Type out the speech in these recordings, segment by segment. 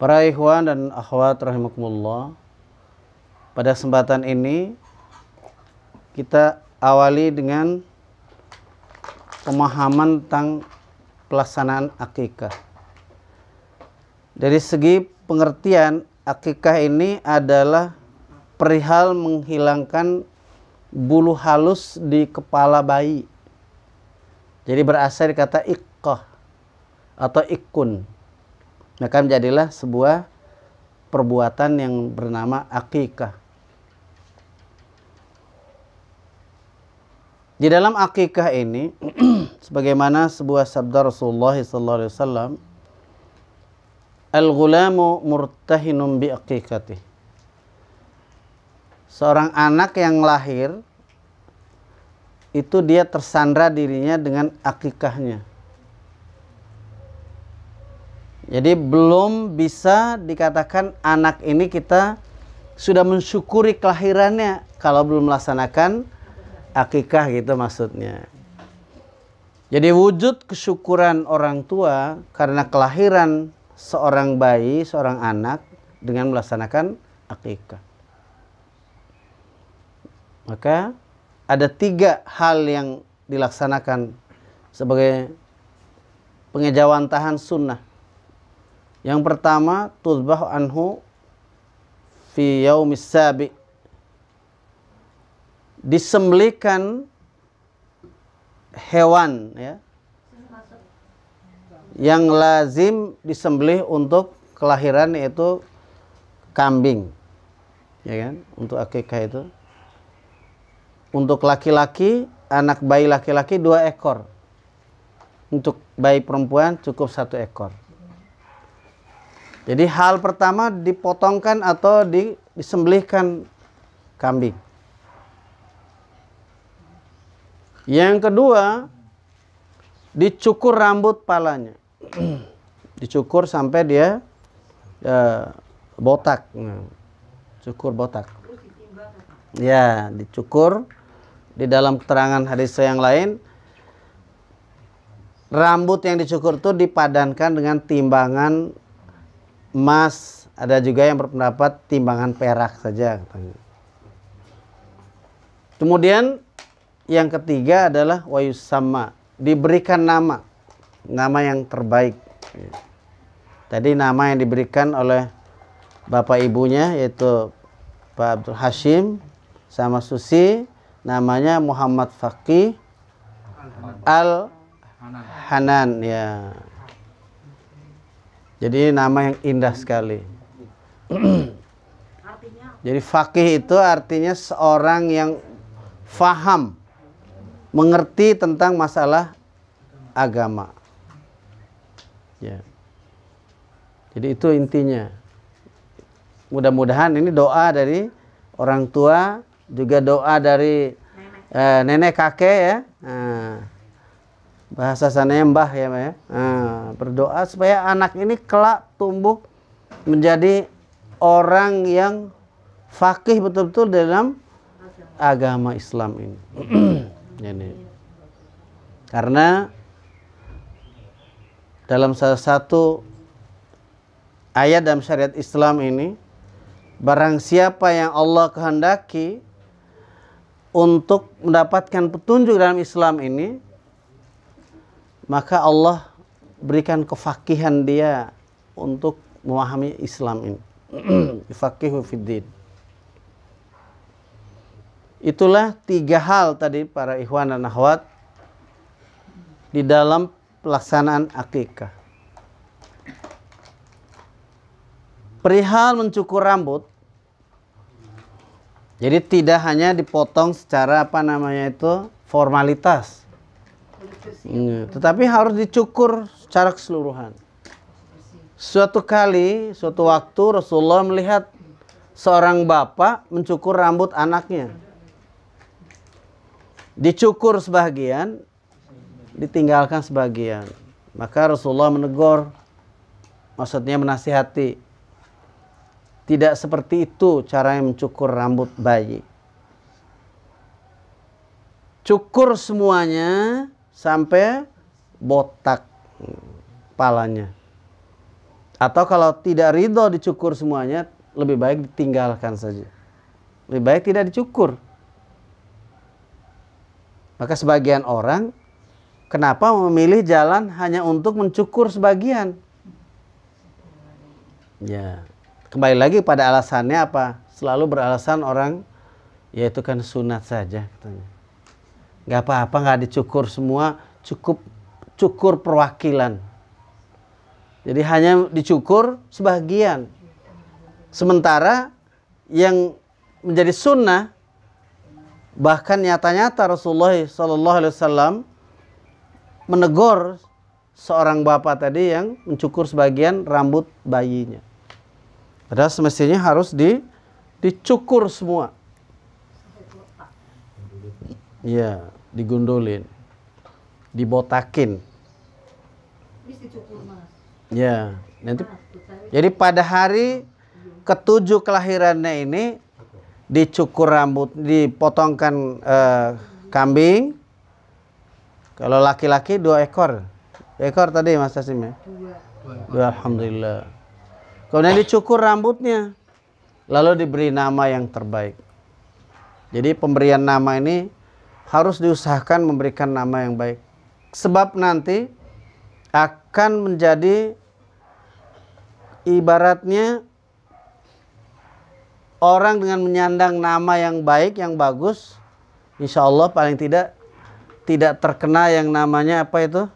Para ikhwan dan akhwat rahimakumullah, pada kesempatan ini kita awali dengan pemahaman tentang pelaksanaan akikah. Dari segi pengertian, akikah ini adalah perihal menghilangkan bulu halus di kepala bayi. Jadi berasal dari kata iqqah atau ikun. Maka menjadilah sebuah perbuatan yang bernama akikah. Di dalam akikah ini, sebagaimana sebuah sabda Rasulullah SAW, al-ghulamu murtahinun bi akikatih. Seorang anak yang lahir, itu dia tersandra dirinya dengan akikahnya. Jadi belum bisa dikatakan anak ini kita sudah mensyukuri kelahirannya kalau belum melaksanakan akikah, gitu maksudnya. Jadi wujud kesyukuran orang tua karena kelahiran seorang bayi, seorang anak dengan melaksanakan akikah. Maka ada 3 hal yang dilaksanakan sebagai pengejawantahan sunnah. Yang pertama, tuzbahu anhu fi yaumis sabi. Disembelihkan hewan, ya, yang lazim disembelih untuk kelahiran, yaitu kambing, ya kan, untuk akikah itu. Untuk laki-laki, anak bayi laki-laki 2 ekor. Untuk bayi perempuan cukup 1 ekor. Jadi hal pertama dipotongkan atau disembelihkan kambing. Yang kedua, dicukur rambut palanya. Dicukur sampai dia botak. Cukur botak. Ya, dicukur. Di dalam keterangan hadis yang lain, rambut yang dicukur itu dipadankan dengan timbangan emas. Ada juga yang berpendapat timbangan perak saja. Kemudian yang ketiga adalah wayusamma, diberikan nama yang terbaik. Tadi nama yang diberikan oleh bapak ibunya, yaitu Pak Abdul Hashim sama Susi, namanya Muhammad Faqih Al-Hanan, ya. Jadi nama yang indah sekali. Jadi faqih itu artinya seorang yang faham, mengerti tentang masalah agama. Ya. Jadi itu intinya. Mudah-mudahan ini doa dari orang tua, juga doa dari nenek kakek, ya. Bahasa sananya mbah, ya, Mbak, ya. Berdoa supaya anak ini kelak tumbuh menjadi orang yang faqih betul-betul dalam agama Islam ini. Jadi, karena dalam salah satu ayat dalam syariat Islam ini, barang siapa yang Allah kehendaki untuk mendapatkan petunjuk dalam Islam ini, maka Allah berikan kefakihan dia untuk memahami Islam ini. Faqihu fiddin. Itulah 3 hal tadi para ikhwan dan akhwat di dalam pelaksanaan akikah. Perihal mencukur rambut, jadi tidak hanya dipotong secara formalitas, tetapi harus dicukur secara keseluruhan. Suatu waktu Rasulullah melihat seorang bapak mencukur rambut anaknya. Dicukur sebagian, ditinggalkan sebagian. Maka Rasulullah menegur, maksudnya menasihati. Tidak seperti itu cara mencukur rambut bayi. Cukur semuanya sampai botak kepalanya. Atau kalau tidak ridho dicukur semuanya, lebih baik ditinggalkan saja. Lebih baik tidak dicukur. Maka sebagian orang kenapa memilih jalan hanya untuk mencukur sebagian? Ya, kembali lagi pada alasannya apa? Selalu beralasan orang, ya itu kan sunat saja katanya. Gak apa-apa, gak dicukur semua, cukup cukur perwakilan. Jadi hanya dicukur sebagian. Sementara yang menjadi sunnah, bahkan nyata-nyata Rasulullah SAW menegur seorang bapak tadi yang mencukur sebagian rambut bayinya. Padahal semestinya harus dicukur semua. Iya, digundulin, dibotakin. Ya, nanti. Jadi pada hari ketujuh kelahirannya ini dicukur rambut, dipotongkan kambing. Kalau laki-laki 2 ekor. Ekor tadi Mas Hasim ya? 2. Alhamdulillah. Kemudian dicukur rambutnya. Lalu diberi nama yang terbaik. Jadi pemberian nama ini harus diusahakan memberikan nama yang baik. Sebab nanti akan menjadi ibaratnya orang dengan menyandang nama yang baik, yang bagus, insya Allah paling tidak terkena yang namanya apa itu?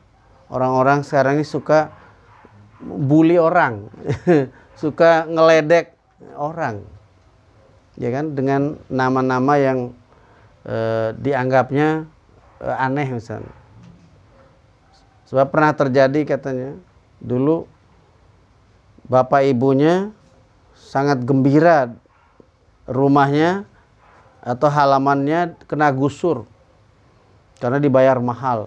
Orang-orang sekarang ini suka bully orang, suka ngeledek orang, ya kan? Dengan nama-nama yang dianggapnya aneh misalnya. Sebab pernah terjadi katanya, dulu bapak ibunya sangat gembira rumahnya atau halamannya kena gusur karena dibayar mahal.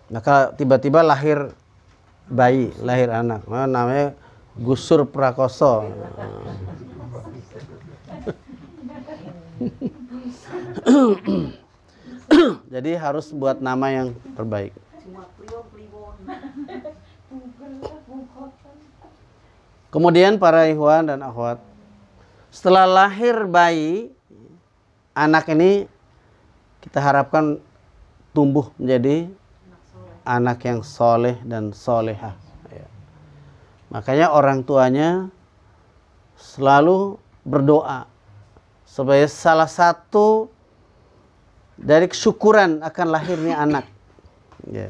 Maka tiba-tiba lahir bayi, lahir anak. Namanya Gusur Prakoso. Jadi harus buat nama yang terbaik. Kemudian para ikhwan dan akhwat, setelah lahir bayi, anak ini kita harapkan tumbuh menjadi anak yang soleh dan solehah. Makanya orang tuanya selalu berdoa supaya salah satu dari kesyukuran akan lahirnya anak. Ya.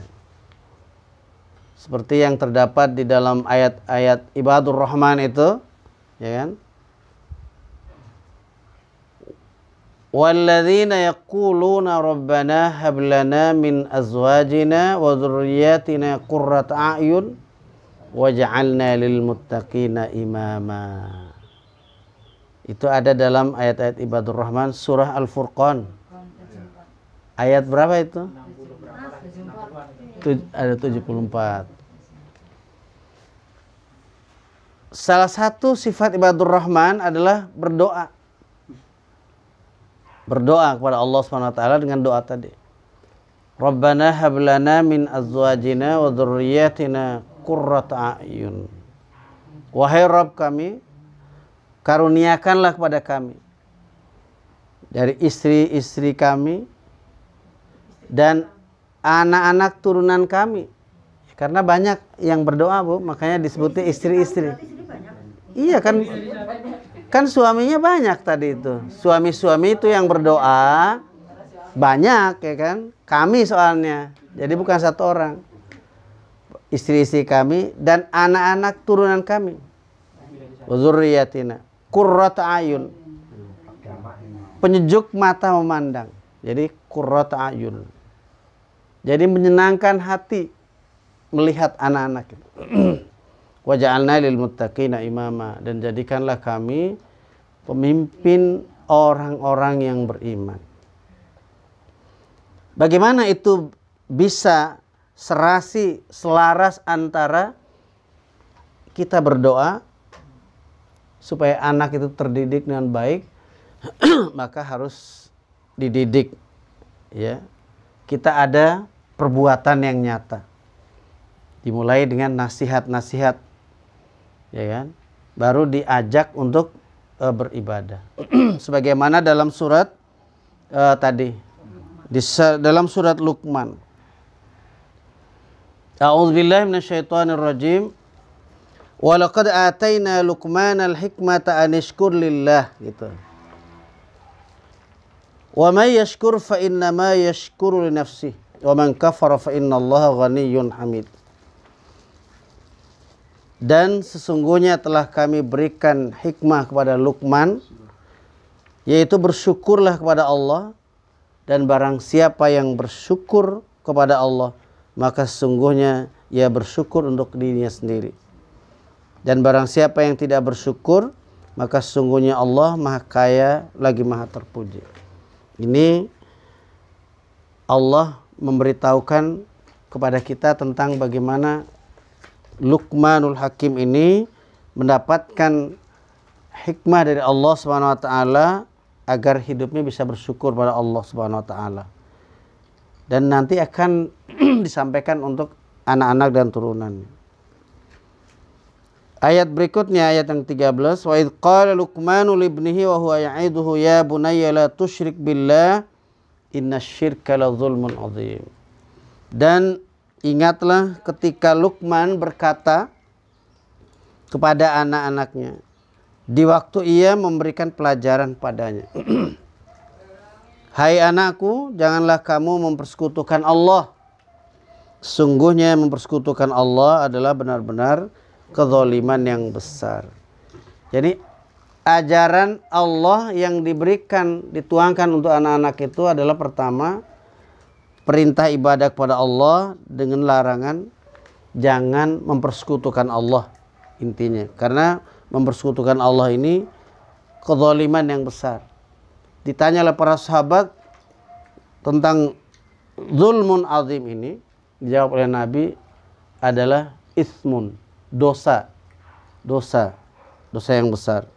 Seperti yang terdapat di dalam ayat-ayat Ibadur Rahman itu, ya kan? Walladzina yaquluna rabbana hab lana min azwajina wa dzurriyyatina qurrata a'yun waj'alna lil muttaqina imama. Itu ada dalam ayat-ayat Ibadur Rahman surah Al-Furqan. Ayat berapa itu? Ada 74. Salah satu sifat Ibadur Rahman adalah berdoa. Berdoa kepada Allah SWT dengan doa tadi. Rabbana hab lana min azwajina wa dzurriyyatina qurrata a'yun. Wahai Rabb kami, karuniakanlah kepada kami dari istri-istri kami dan anak-anak turunan kami. Karena banyak yang berdoa, Bu, makanya disebutnya istri-istri. Iya kan suaminya banyak tadi itu. Suami-suami itu yang berdoa banyak, ya kan? Kami soalnya. Jadi bukan satu orang. Istri-istri kami dan anak-anak turunan kami. Wa dzurriyyatina qurrata ayun. Penyejuk mata memandang. Jadi qurrata ayun. Jadi menyenangkan hati melihat anak-anak itu. Wa ja'alna lil muttaqina imama, dan jadikanlah kami pemimpin orang-orang yang beriman. Bagaimana itu bisa serasi, selaras antara kita berdoa supaya anak itu terdidik dengan baik, maka harus dididik, ya. Kita ada perbuatan yang nyata. Dimulai dengan nasihat-nasihat, ya kan? Baru diajak untuk beribadah. Sebagaimana dalam surat tadi, dalam surat Luqman. A'udzubillahi minasyaitonirrajim. Wa laqad ataina Luqmanal hikmata an yashkur lillah, gitu. Wa may yashkur fa innama yashkuru li nafsihi wa man kafara fa innallaha ghaniyyun hamid. Dan sesungguhnya telah kami berikan hikmah kepada Luqman, yaitu bersyukurlah kepada Allah, dan barang siapa yang bersyukur kepada Allah, maka sesungguhnya ia bersyukur untuk dirinya sendiri. Dan barang siapa yang tidak bersyukur, maka sesungguhnya Allah Maha Kaya lagi Maha Terpuji. Ini Allah memberitahukan kepada kita tentang bagaimana Luqmanul Hakim ini mendapatkan hikmah dari Allah Subhanahu wa taala agar hidupnya bisa bersyukur pada Allah Subhanahu wa taala. Dan nanti akan disampaikan untuk anak-anak dan turunannya. Ayat berikutnya, ayat yang 13, wa idz qala Luqmanu li ibnihi wa huwa ya'iduhu ya bunayya la tusyrik billah innasyirka la dzulmun 'adzim. Dan ingatlah ketika Luqman berkata kepada anak-anaknya di waktu ia memberikan pelajaran padanya. Hai anakku, janganlah kamu mempersekutukan Allah. Sungguhnya mempersekutukan Allah adalah benar-benar kezaliman yang besar. Jadi ajaran Allah yang diberikan, dituangkan untuk anak-anak itu adalah pertama, perintah ibadah kepada Allah dengan larangan jangan mempersekutukan Allah, intinya. Karena mempersekutukan Allah ini kezaliman yang besar. Ditanya oleh para sahabat tentang zulmun azim ini, dijawab oleh Nabi adalah ismun, dosa yang besar.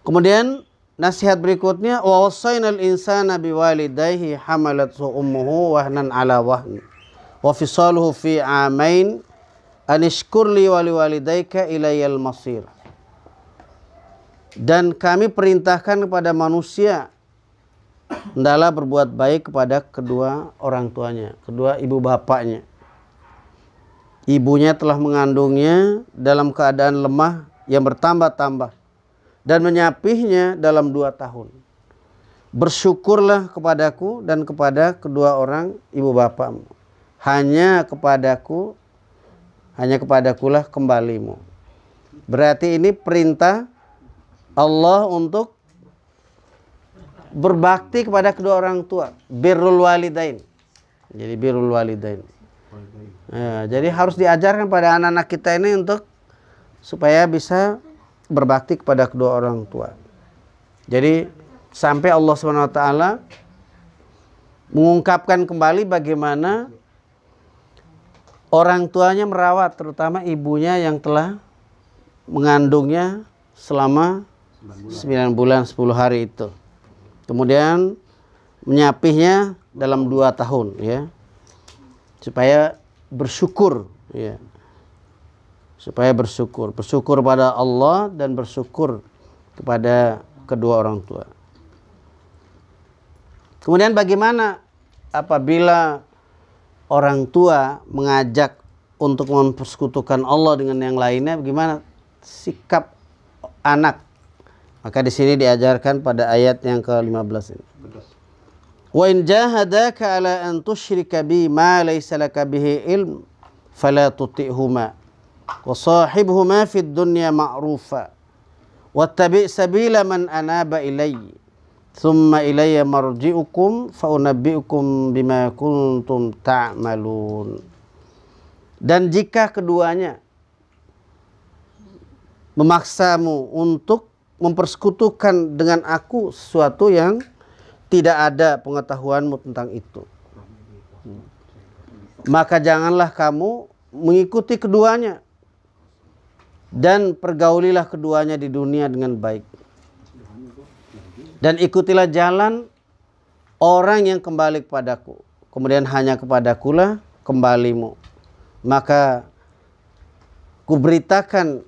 Kemudian nasihat berikutnya, wa wasainal insana biwalidayhi hamalathu ummuhu wahnan ala wahn wa fisaluhu fi amain anishkur li wa liwalidayka ilayal masir. Dan kami perintahkan kepada manusia hendaklah berbuat baik kepada kedua orang tuanya, kedua ibu bapaknya. Ibunya telah mengandungnya dalam keadaan lemah yang bertambah-tambah dan menyapihnya dalam 2 tahun. Bersyukurlah kepadaku dan kepada kedua orang ibu bapakmu. Hanya kepadakulah kembalimu. Berarti ini perintah Allah untuk berbakti kepada kedua orang tua. Birrul walidain. Jadi birrul walidain. Ya, jadi harus diajarkan pada anak-anak kita ini untuk supaya bisa berbakti kepada kedua orang tua. Jadi sampai Allah SWT mengungkapkan kembali bagaimana orang tuanya merawat, terutama ibunya yang telah mengandungnya selama 9 bulan 10 hari itu. Kemudian menyapihnya dalam 2 tahun, ya, supaya bersyukur, ya, supaya bersyukur pada Allah dan bersyukur kepada kedua orang tua. Kemudian bagaimana apabila orang tua mengajak untuk mempersekutukan Allah dengan yang lainnya, bagaimana sikap anak? Maka di sini diajarkan pada ayat yang ke-15 ini. Wa in jahadaka ala an tusyrika bi ma laysa laka bihi ilm fala tuti'huma wa sahibhuma fid dunya ma'rufa wattabi' sabila man anaba ilayya thumma ilayya marji'ukum fa unabbi'ukum bima kuntum ta'malun. Dan jika keduanya memaksamu untuk mempersekutukan dengan aku sesuatu yang tidak ada pengetahuanmu tentang itu, maka janganlah kamu mengikuti keduanya dan pergaulilah keduanya di dunia dengan baik. Dan ikutilah jalan orang yang kembali kepadaku. kemudian hanya kepadakulah kembalimu. Maka kuberitakan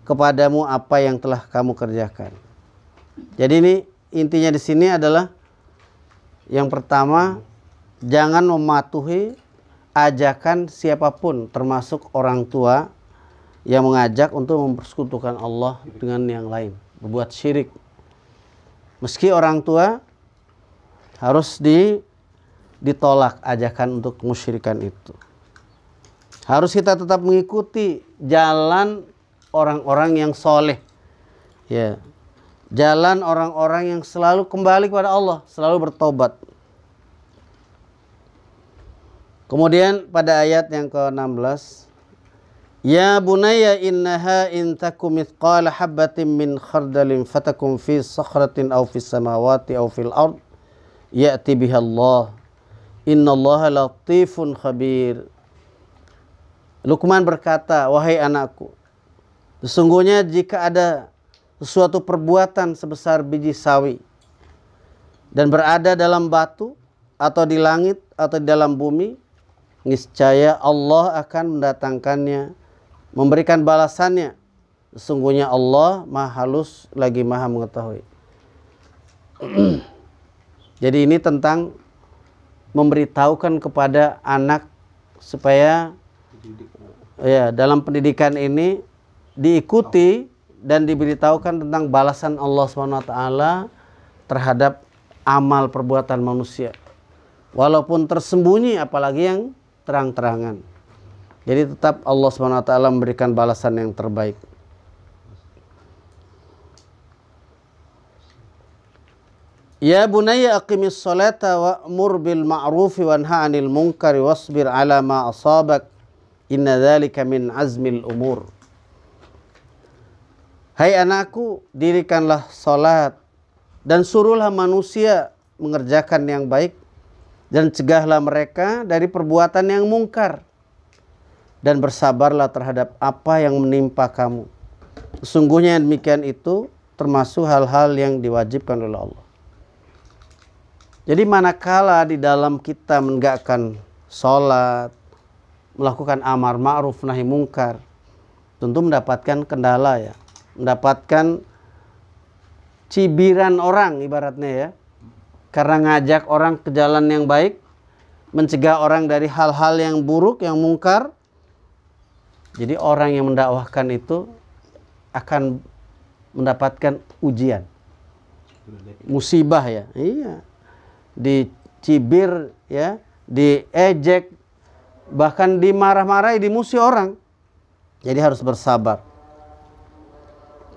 kepadamu apa yang telah kamu kerjakan. Jadi ini intinya di sini adalah yang pertama, jangan mematuhi ajakan siapapun, termasuk orang tua yang mengajak untuk mempersekutukan Allah dengan yang lain, berbuat syirik. Meski orang tua, harus ditolak ajakan untuk musyrikan itu. Harus kita tetap mengikuti jalan orang-orang yang soleh, ya, jalan orang-orang yang selalu kembali kepada Allah, selalu bertobat. Kemudian pada ayat yang ke-16, ya bunayya innaha in takum mithqala habatin min khardalin fatakum fi sakhratin aw fis samawati aw fil ard ya'ti biha Allah innallaha latifun khabir. Luqman berkata, wahai anakku, sesungguhnya jika ada sesuatu perbuatan sebesar biji sawi dan berada dalam batu atau di langit atau di dalam bumi, niscaya Allah akan mendatangkannya, memberikan balasannya. Sesungguhnya Allah Maha Halus lagi Maha Mengetahui. Jadi ini tentang memberitahukan kepada anak supaya ya dalam pendidikan ini diikuti dan diberitahukan tentang balasan Allah SWT terhadap amal perbuatan manusia. Walaupun tersembunyi, apalagi yang terang-terangan. Jadi tetap Allah SWT memberikan balasan yang terbaik. Ya bunayya aqimis salata wa'mur bil ma'rufi wanha 'anil munkari wasbir 'ala ma asabak inna dzalika min azmil umur. Hai anakku, dirikanlah salat dan suruhlah manusia mengerjakan yang baik dan cegahlah mereka dari perbuatan yang mungkar dan bersabarlah terhadap apa yang menimpa kamu. Sesungguhnya demikian itu termasuk hal-hal yang diwajibkan oleh Allah. Jadi manakala di dalam kita menegakkan sholat, melakukan amar ma'ruf nahi mungkar, tentu mendapatkan kendala ya, mendapatkan cibiran orang ibaratnya ya, karena ngajak orang ke jalan yang baik, mencegah orang dari hal-hal yang buruk, yang mungkar. Jadi orang yang mendakwahkan itu akan mendapatkan ujian, musibah ya, iya, dicibir ya, diejek, bahkan dimarah-marahi, dimusuhi orang. Jadi harus bersabar.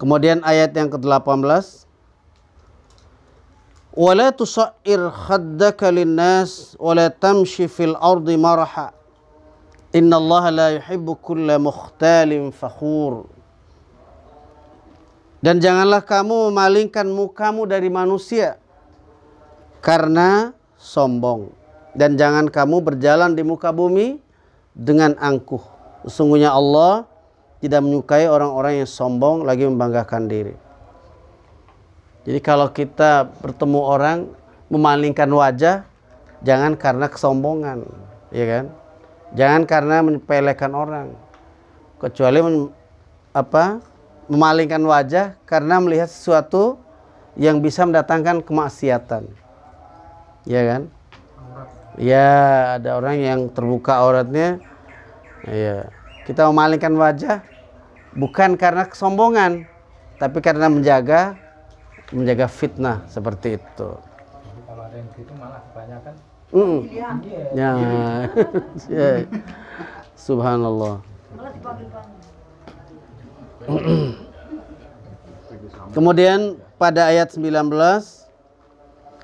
Kemudian ayat yang ke-18, wala tusair khaddaka linnas wala tamshi fil ardi maraha innallaha la yuhibbu kulla mukhtalin fakhur. Dan janganlah kamu memalingkan mukamu dari manusia karena sombong, dan jangan kamu berjalan di muka bumi dengan angkuh. Sesungguhnya Allah tidak menyukai orang-orang yang sombong lagi membanggakan diri. Jadi kalau kita bertemu orang memalingkan wajah, jangan karena kesombongan, ya kan? Jangan karena menyepelekan orang. Kecuali memalingkan wajah karena melihat sesuatu yang bisa mendatangkan kemaksiatan. Ya kan? Ya, ada orang yang terbuka auratnya. Ya, kita memalingkan wajah bukan karena kesombongan, tapi karena menjaga fitnah seperti itu. Jadi kalau ada yang gitu malah kebanyakan. Ya. Ya. Subhanallah. Kemudian pada ayat 19,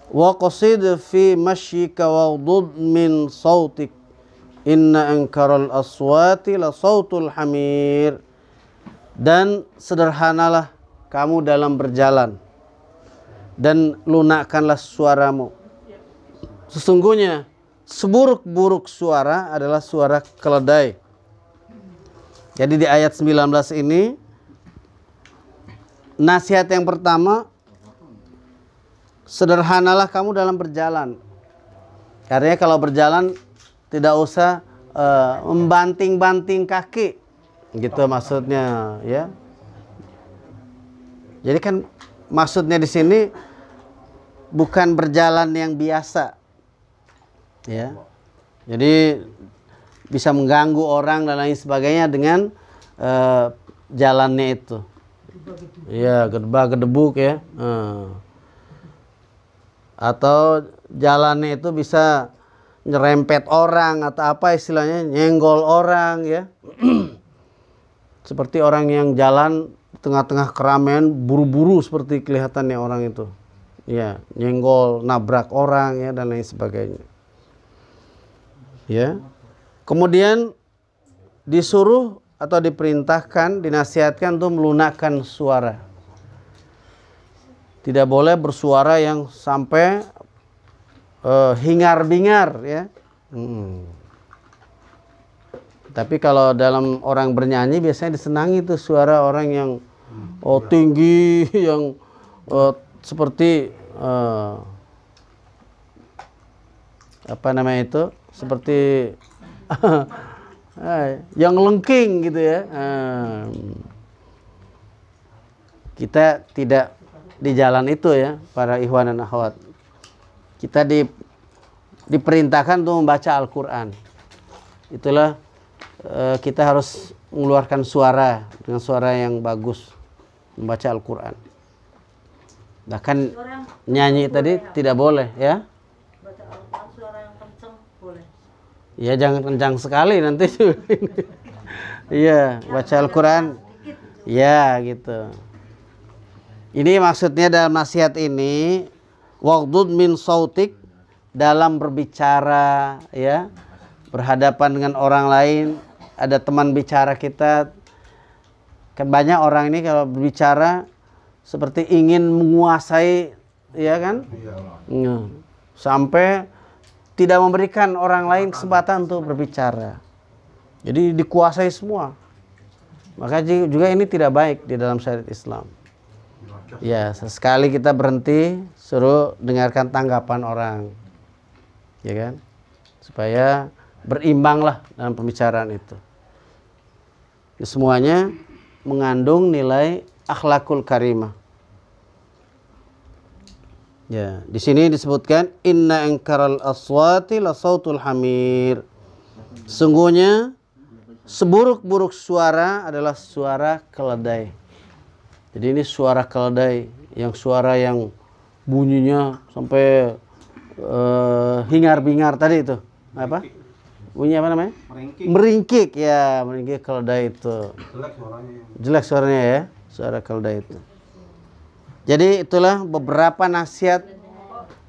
wa qasid fi mashyika waghdud min sautik inna ankaral aswati la sautul hamir. Dan sederhanalah kamu dalam berjalan dan lunakkanlah suaramu. Sesungguhnya seburuk-buruk suara adalah suara keledai. Jadi di ayat 19 ini nasihat yang pertama, sederhanalah kamu dalam berjalan. Artinya kalau berjalan tidak usah membanting-banting kaki, gitu maksudnya, ya. Jadi kan maksudnya di sini bukan berjalan yang biasa, ya. Jadi bisa mengganggu orang dan lain sebagainya dengan jalannya itu. Ya, gedebak-gedebuk ya. Atau jalannya itu bisa nyerempet orang atau apa istilahnya, nyenggol orang ya. Seperti orang yang jalan di tengah-tengah keramaian buru-buru seperti kelihatannya orang itu. Ya, nyenggol, nabrak orang ya dan lain sebagainya. Ya. Kemudian disuruh atau diperintahkan, dinasihatkan untuk melunakkan suara. Tidak boleh bersuara yang sampai hingar-bingar ya. Tapi kalau dalam orang bernyanyi biasanya disenangi tuh suara orang yang tinggi, yang seperti apa namanya itu, seperti yang lengking gitu ya. Kita tidak di jalan itu ya, para ikhwan dan akhwat. Kita diperintahkan untuk membaca Al-Quran. Itulah kita harus mengeluarkan suara dengan suara yang bagus, membaca Al-Quran. Bahkan nyanyi tadi tidak boleh ya. Baca Al-Quran suara yang kenceng boleh. Ya jangan kencang sekali nanti. Iya, baca Al-Quran. Ya gitu. Ini maksudnya dalam nasihat ini, waghdud min sautik, dalam berbicara ya, berhadapan dengan orang lain, ada teman bicara kita. Kan banyak orang ini kalau berbicara seperti ingin menguasai, ya kan? Sampai tidak memberikan orang lain kesempatan untuk berbicara. Jadi dikuasai semua. Maka juga ini tidak baik di dalam syariat Islam. Ya, sesekali kita berhenti, suruh dengarkan tanggapan orang. Ya kan? Supaya berimbanglah dalam pembicaraan itu. Semuanya mengandung nilai akhlakul karimah. Ya, di sini disebutkan inna ankaral aswati la sautul hamir. Sungguhnya seburuk-buruk suara adalah suara keledai. Jadi ini suara keledai, yang suara yang bunyinya sampai hingar-bingar tadi itu. Apa? Bunyi apa namanya? Meringkik. Meringkik ya, meringkik keledai itu. Jelek suaranya. Jelek suaranya ya, suara keledai itu. Jadi itulah beberapa nasihat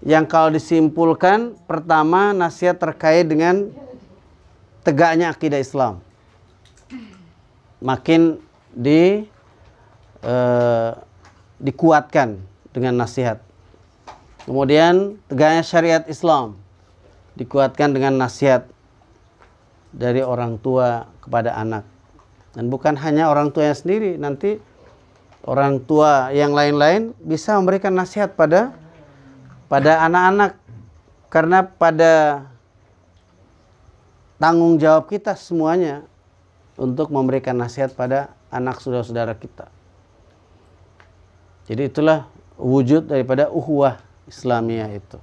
yang kalau disimpulkan, pertama nasihat terkait dengan tegaknya akidah Islam. Makin dikuatkan dengan nasihat. Kemudian tegaknya syariat Islam dikuatkan dengan nasihat dari orang tua kepada anak. Dan bukan hanya orang tuanya sendiri, nanti orang tua yang lain-lain bisa memberikan nasihat pada anak-anak. Karena pada tanggung jawab kita semuanya untuk memberikan nasihat pada anak saudara-saudara kita. Jadi itulah wujud daripada ukhuwah Islamiyah itu.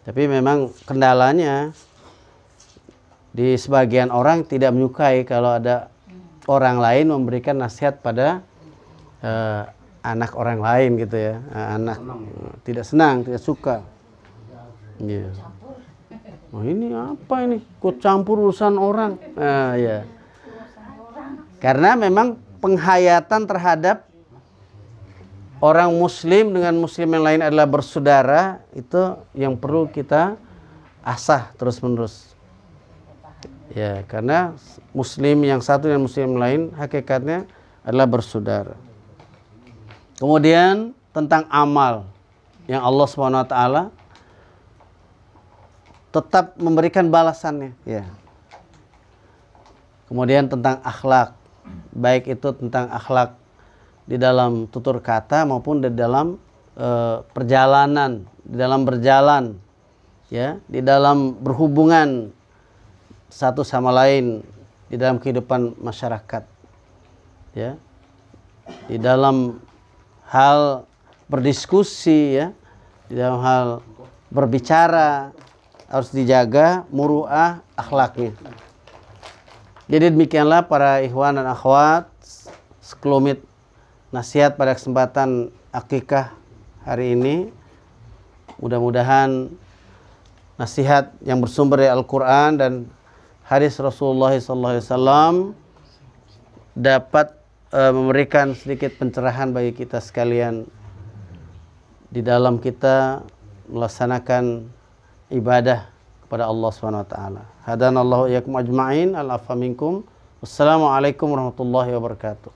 Tapi memang kendalanya di sebagian orang tidak menyukai kalau ada orang lain memberikan nasihat pada anak orang lain gitu ya. Anak tidak senang, tidak suka. Yeah. Oh ini apa ini? Ikut campur urusan orang. Ya. Karena memang penghayatan terhadap orang muslim dengan muslim yang lain adalah bersaudara, itu yang perlu kita asah terus-menerus. Ya, karena muslim yang satu dan muslim yang lain hakikatnya adalah bersaudara. Kemudian tentang amal yang Allah SWT tetap memberikan balasannya, ya. Kemudian tentang akhlak, baik itu tentang akhlak di dalam tutur kata maupun di dalam perjalanan, di dalam berjalan, ya, di dalam berhubungan satu sama lain di dalam kehidupan masyarakat, ya, di dalam hal berdiskusi, ya, di dalam hal berbicara harus dijaga muruah akhlaknya. Jadi demikianlah para ikhwan dan akhwat, sekelumit nasihat pada kesempatan akikah hari ini. Mudah-mudahan nasihat yang bersumber dari Al-Quran dan hadis Rasulullah SAW dapat memberikan sedikit pencerahan bagi kita sekalian di dalam kita melaksanakan ibadah kepada Allah Subhanahu wa taala. Hadanallahu iyyakum ajma'in. Al-afwa minkum. Wassalamualaikum warahmatullahi wabarakatuh.